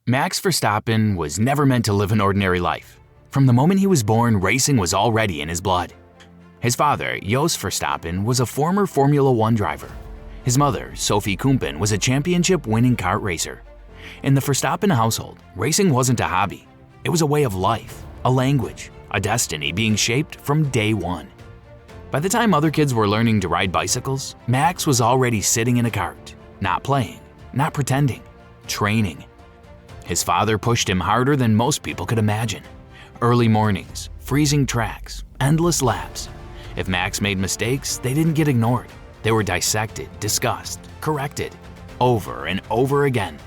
Max Verstappen was never meant to live an ordinary life. From the moment he was born, racing was already in his blood. His father, Jos Verstappen, was a former Formula One driver. His mother, Sophie Kumpen, was a championship-winning kart racer. In the Verstappen household, racing wasn't a hobby. It was a way of life, a language, a destiny being shaped from day one. By the time other kids were learning to ride bicycles, Max was already sitting in a kart, not playing, not pretending, training. His father pushed him harder than most people could imagine. Early mornings, freezing tracks, endless laps. If Max made mistakes, they didn't get ignored. They were dissected, discussed, corrected, over and over again.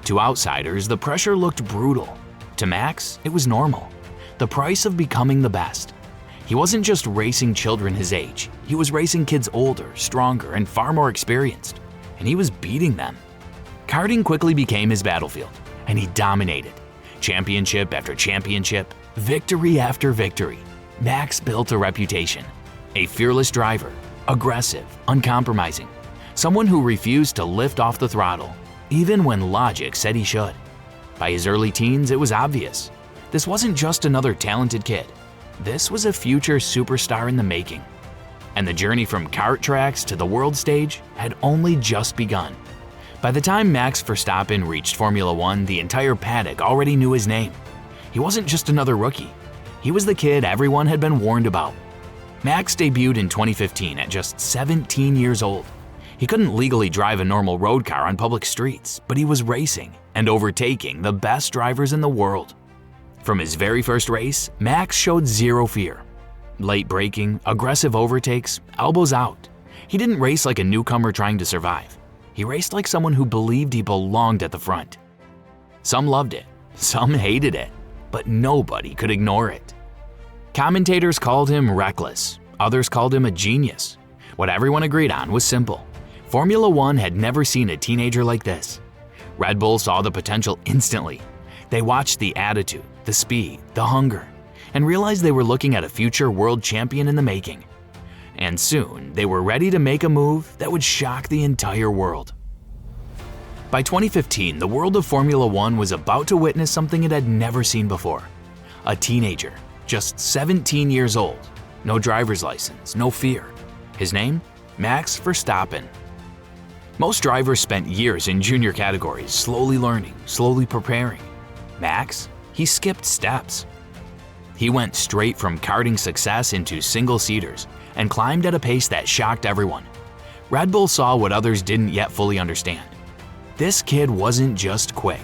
To outsiders, the pressure looked brutal. To Max, it was normal. The price of becoming the best. He wasn't just racing children his age. He was racing kids older, stronger, and far more experienced. And he was beating them. Karting quickly became his battlefield, and he dominated. Championship after championship, victory after victory. Max built a reputation. A fearless driver, aggressive, uncompromising. Someone who refused to lift off the throttle, even when logic said he should. By his early teens, it was obvious. This wasn't just another talented kid. This was a future superstar in the making. And the journey from kart tracks to the world stage had only just begun. By the time Max Verstappen reached Formula One, the entire paddock already knew his name. He wasn't just another rookie. He was the kid everyone had been warned about. Max debuted in 2015 at just 17 years old. He couldn't legally drive a normal road car on public streets, but he was racing and overtaking the best drivers in the world. From his very first race, Max showed zero fear. Late braking, aggressive overtakes, elbows out. He didn't race like a newcomer trying to survive. He raced like someone who believed he belonged at the front. Some loved it, some hated it, but nobody could ignore it. Commentators called him reckless, others called him a genius. What everyone agreed on was simple. Formula One had never seen a teenager like this. Red Bull saw the potential instantly. They watched the attitude, the speed, the hunger, and realized they were looking at a future world champion in the making. And soon, they were ready to make a move that would shock the entire world. By 2015, the world of Formula One was about to witness something it had never seen before. A teenager, just 17 years old, no driver's license, no fear. His name? Max Verstappen. Most drivers spent years in junior categories, slowly learning, slowly preparing. Max? He skipped steps. He went straight from karting success into single-seaters and climbed at a pace that shocked everyone. Red Bull saw what others didn't yet fully understand. This kid wasn't just quick.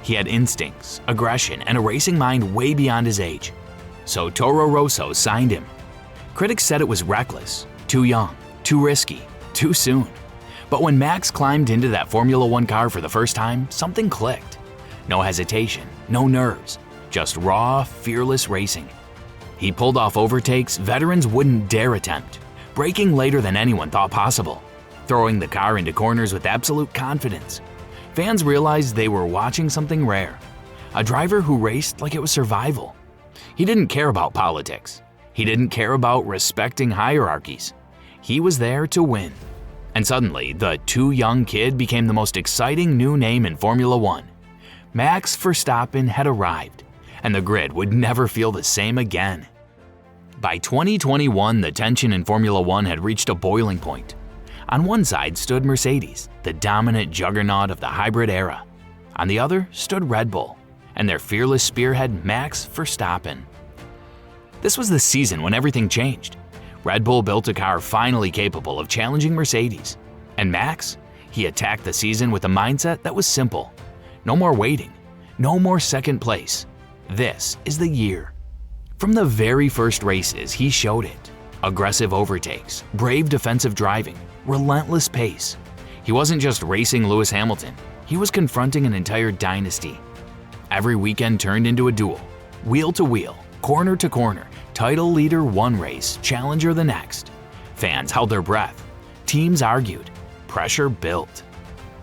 He had instincts, aggression, and a racing mind way beyond his age. So Toro Rosso signed him. Critics said it was reckless, too young, too risky, too soon. But when Max climbed into that Formula One car for the first time, something clicked. No hesitation, no nerves, just raw, fearless racing. He pulled off overtakes veterans wouldn't dare attempt, braking later than anyone thought possible, throwing the car into corners with absolute confidence. Fans realized they were watching something rare, a driver who raced like it was survival. He didn't care about politics. He didn't care about respecting hierarchies. He was there to win. And suddenly, the too young kid became the most exciting new name in Formula One. Max Verstappen had arrived, and the grid would never feel the same again. By 2021, the tension in Formula One had reached a boiling point. On one side stood Mercedes, the dominant juggernaut of the hybrid era. On the other stood Red Bull, and their fearless spearhead Max Verstappen. This was the season when everything changed. Red Bull built a car finally capable of challenging Mercedes. And Max? He attacked the season with a mindset that was simple. No more waiting, no more second place. This is the year. From the very first races, he showed it. Aggressive overtakes, brave defensive driving, relentless pace. He wasn't just racing Lewis Hamilton, he was confronting an entire dynasty. Every weekend turned into a duel, wheel to wheel, corner to corner, title leader one race, challenger the next. Fans held their breath, teams argued, pressure built.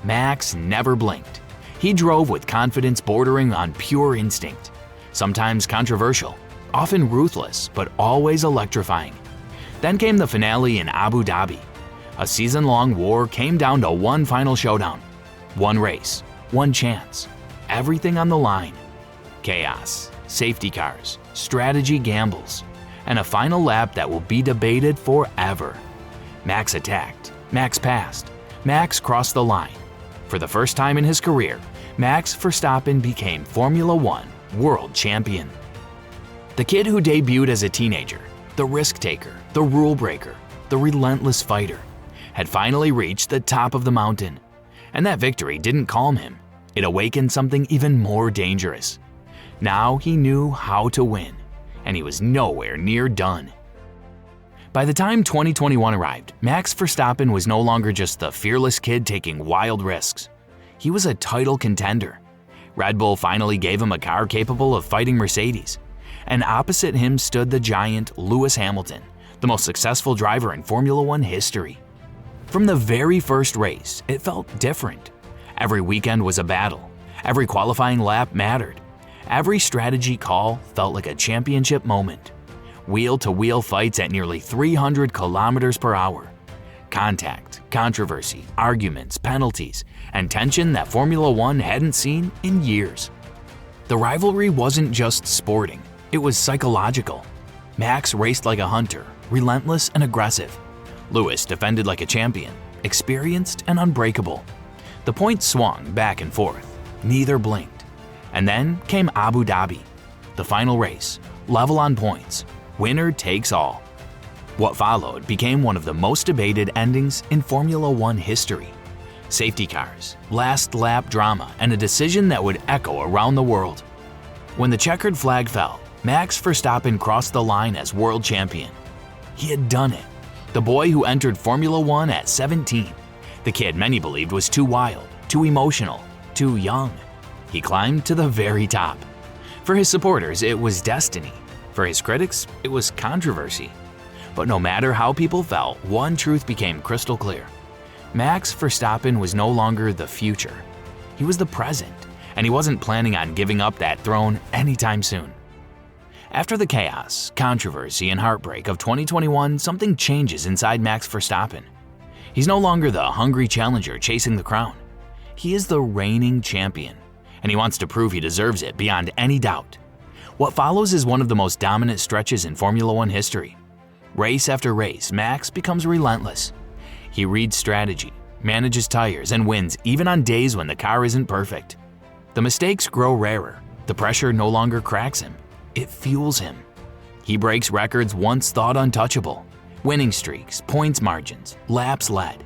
Max never blinked. He drove with confidence bordering on pure instinct. Sometimes controversial, often ruthless, but always electrifying. Then came the finale in Abu Dhabi. A season-long war came down to one final showdown. One race, one chance, everything on the line. Chaos, safety cars, strategy gambles, and a final lap that will be debated forever. Max attacked, Max passed, Max crossed the line. For the first time in his career, Max Verstappen became Formula One world champion. The kid who debuted as a teenager, the risk taker, the rule breaker, the relentless fighter, had finally reached the top of the mountain. And that victory didn't calm him. It awakened something even more dangerous. Now he knew how to win, and he was nowhere near done. By the time 2021 arrived, Max Verstappen was no longer just the fearless kid taking wild risks. He was a title contender. Red Bull finally gave him a car capable of fighting Mercedes. And opposite him stood the giant Lewis Hamilton, the most successful driver in Formula One history. From the very first race, it felt different. Every weekend was a battle. Every qualifying lap mattered. Every strategy call felt like a championship moment. Wheel-to-wheel fights at nearly 300 kilometers per hour. Contact, controversy, arguments, penalties, and tension that Formula One hadn't seen in years. The rivalry wasn't just sporting, it was psychological. Max raced like a hunter, relentless and aggressive. Lewis defended like a champion, experienced and unbreakable. The points swung back and forth, neither blinked. And then came Abu Dhabi, the final race, level on points, winner takes all. What followed became one of the most debated endings in Formula One history. Safety cars, last lap drama, and a decision that would echo around the world. When the checkered flag fell, Max Verstappen crossed the line as world champion. He had done it. The boy who entered Formula One at 17. The kid many believed was too wild, too emotional, too young. He climbed to the very top. For his supporters, it was destiny. For his critics, it was controversy. But no matter how people felt, one truth became crystal clear. Max Verstappen was no longer the future. He was the present, and he wasn't planning on giving up that throne anytime soon. After the chaos, controversy, and heartbreak of 2021, something changes inside Max Verstappen. He's no longer the hungry challenger chasing the crown. He is the reigning champion, and he wants to prove he deserves it beyond any doubt. What follows is one of the most dominant stretches in Formula One history. Race after race, Max becomes relentless. He reads strategy, manages tires, and wins even on days when the car isn't perfect. The mistakes grow rarer. The pressure no longer cracks him. It fuels him. He breaks records once thought untouchable. Winning streaks, points margins, laps led.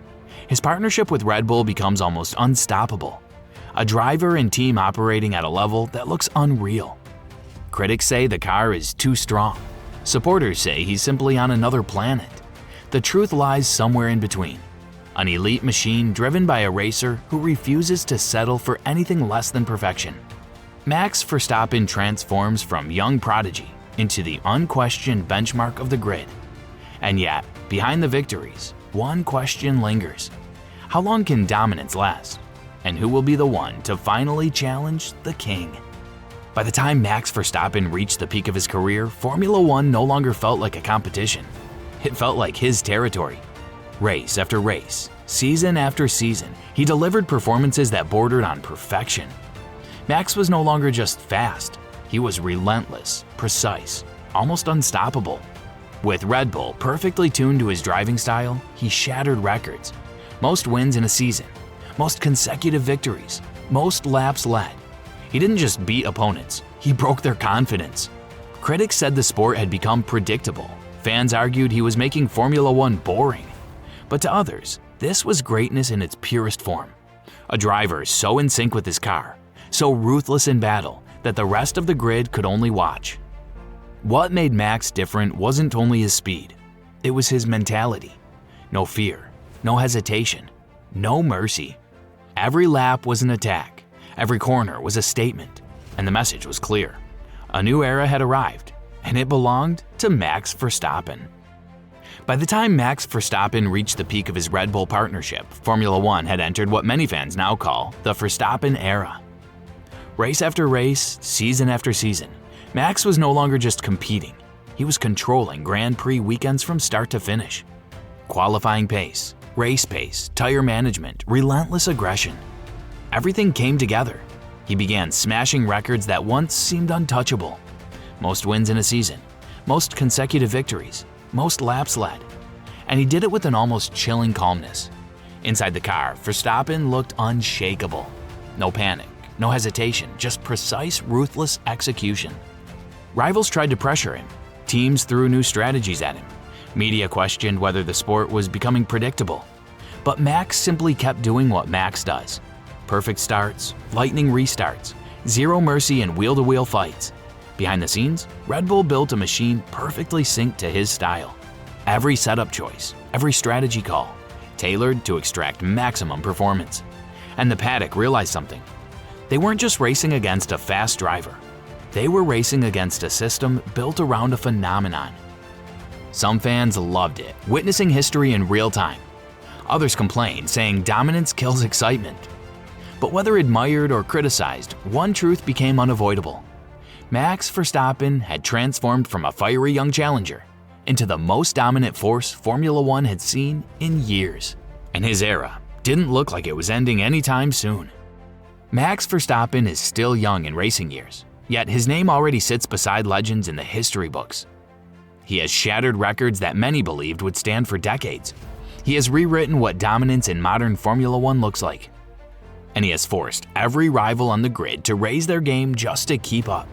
His partnership with Red Bull becomes almost unstoppable. A driver and team operating at a level that looks unreal. Critics say the car is too strong. Supporters say he's simply on another planet. The truth lies somewhere in between. An elite machine driven by a racer who refuses to settle for anything less than perfection. Max Verstappen transforms from young prodigy into the unquestioned benchmark of the grid. And yet, behind the victories, one question lingers. How long can dominance last? And who will be the one to finally challenge the king? By the time Max Verstappen reached the peak of his career, Formula One no longer felt like a competition. It felt like his territory. Race after race, season after season, he delivered performances that bordered on perfection. Max was no longer just fast, he was relentless, precise, almost unstoppable. With Red Bull perfectly tuned to his driving style, he shattered records. Most wins in a season, most consecutive victories, most laps led. He didn't just beat opponents, he broke their confidence. Critics said the sport had become predictable. Fans argued he was making Formula One boring. But to others, this was greatness in its purest form. A driver so in sync with his car, so ruthless in battle that the rest of the grid could only watch. What made Max different wasn't only his speed, it was his mentality. No fear, no hesitation, no mercy. Every lap was an attack, every corner was a statement, and the message was clear. A new era had arrived, and it belonged to Max Verstappen. By the time Max Verstappen reached the peak of his Red Bull partnership, Formula One had entered what many fans now call the Verstappen era. Race after race, season after season, Max was no longer just competing, he was controlling Grand Prix weekends from start to finish. Qualifying pace, race pace, tire management, relentless aggression. Everything came together. He began smashing records that once seemed untouchable. Most wins in a season, most consecutive victories, most laps led. And he did it with an almost chilling calmness. Inside the car, Verstappen looked unshakable. No panic, no hesitation, just precise, ruthless execution. Rivals tried to pressure him. Teams threw new strategies at him. Media questioned whether the sport was becoming predictable. But Max simply kept doing what Max does. Perfect starts, lightning restarts, zero mercy in wheel-to-wheel fights. Behind the scenes, Red Bull built a machine perfectly synced to his style. Every setup choice, every strategy call, tailored to extract maximum performance. And the paddock realized something. They weren't just racing against a fast driver. They were racing against a system built around a phenomenon. Some fans loved it, witnessing history in real time. Others complained, saying dominance kills excitement. But whether admired or criticized, one truth became unavoidable. Max Verstappen had transformed from a fiery young challenger into the most dominant force Formula One had seen in years. And his era didn't look like it was ending anytime soon. Max Verstappen is still young in racing years, yet his name already sits beside legends in the history books. He has shattered records that many believed would stand for decades. He has rewritten what dominance in modern Formula One looks like. And he has forced every rival on the grid to raise their game just to keep up.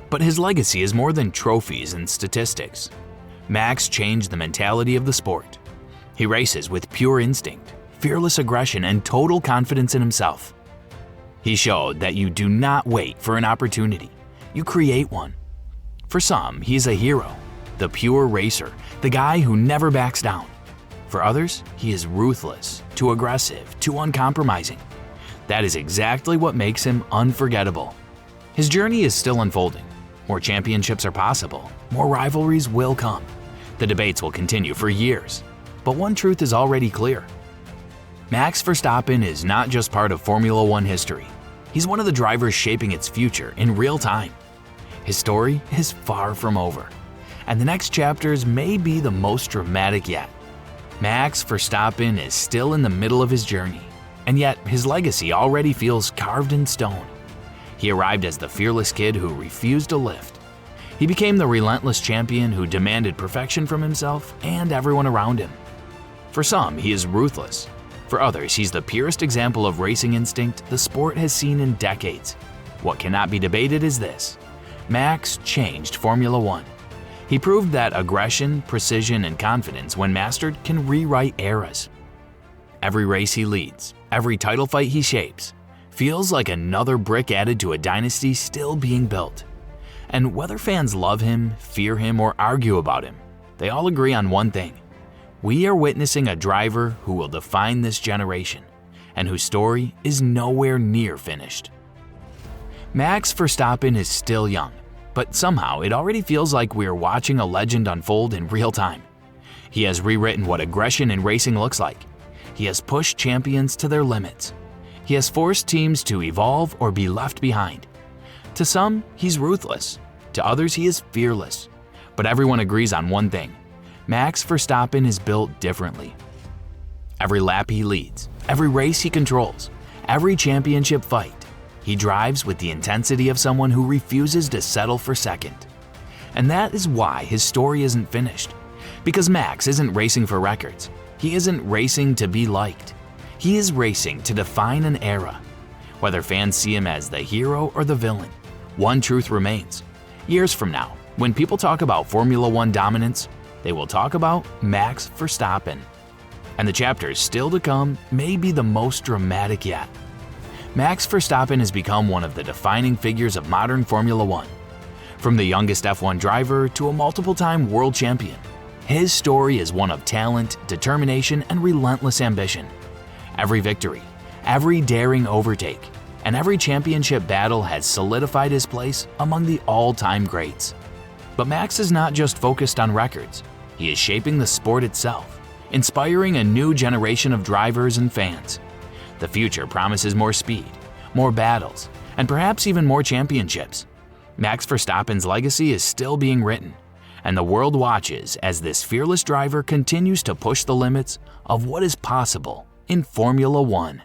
But his legacy is more than trophies and statistics. Max changed the mentality of the sport. He races with pure instinct, fearless aggression, and total confidence in himself. He showed that you do not wait for an opportunity, you create one. For some, he is a hero, the pure racer, the guy who never backs down. For others, he is ruthless, too aggressive, too uncompromising. That is exactly what makes him unforgettable. His journey is still unfolding. More championships are possible. More rivalries will come. The debates will continue for years. But one truth is already clear. Max Verstappen is not just part of Formula One history. He's one of the drivers shaping its future in real time. His story is far from over. And the next chapters may be the most dramatic yet. Max Verstappen is still in the middle of his journey. And yet, his legacy already feels carved in stone. He arrived as the fearless kid who refused to lift. He became the relentless champion who demanded perfection from himself and everyone around him. For some, he is ruthless. For others, he's the purest example of racing instinct the sport has seen in decades. What cannot be debated is this: Max changed Formula One. He proved that aggression, precision, and confidence, when mastered, can rewrite eras. Every race he leads, every title fight he shapes, feels like another brick added to a dynasty still being built. And whether fans love him, fear him, or argue about him, they all agree on one thing. We are witnessing a driver who will define this generation, and whose story is nowhere near finished. Max Verstappen is still young, but somehow it already feels like we are watching a legend unfold in real time. He has rewritten what aggression in racing looks like. He has pushed champions to their limits. He has forced teams to evolve or be left behind. To some, he's ruthless. To others, he is fearless. But everyone agrees on one thing: Max Verstappen is built differently. Every lap he leads, every race he controls, every championship fight, he drives with the intensity of someone who refuses to settle for second. And that is why his story isn't finished. Because Max isn't racing for records. He isn't racing to be liked. He is racing to define an era. Whether fans see him as the hero or the villain, one truth remains. Years from now, when people talk about Formula One dominance, they will talk about Max Verstappen. And the chapters still to come may be the most dramatic yet. Max Verstappen has become one of the defining figures of modern Formula One. From the youngest F1 driver to a multiple-time world champion, his story is one of talent, determination, and relentless ambition. Every victory, every daring overtake, and every championship battle has solidified his place among the all-time greats. But Max is not just focused on records. He is shaping the sport itself, inspiring a new generation of drivers and fans. The future promises more speed, more battles, and perhaps even more championships. Max Verstappen's legacy is still being written, and the world watches as this fearless driver continues to push the limits of what is possible in Formula One.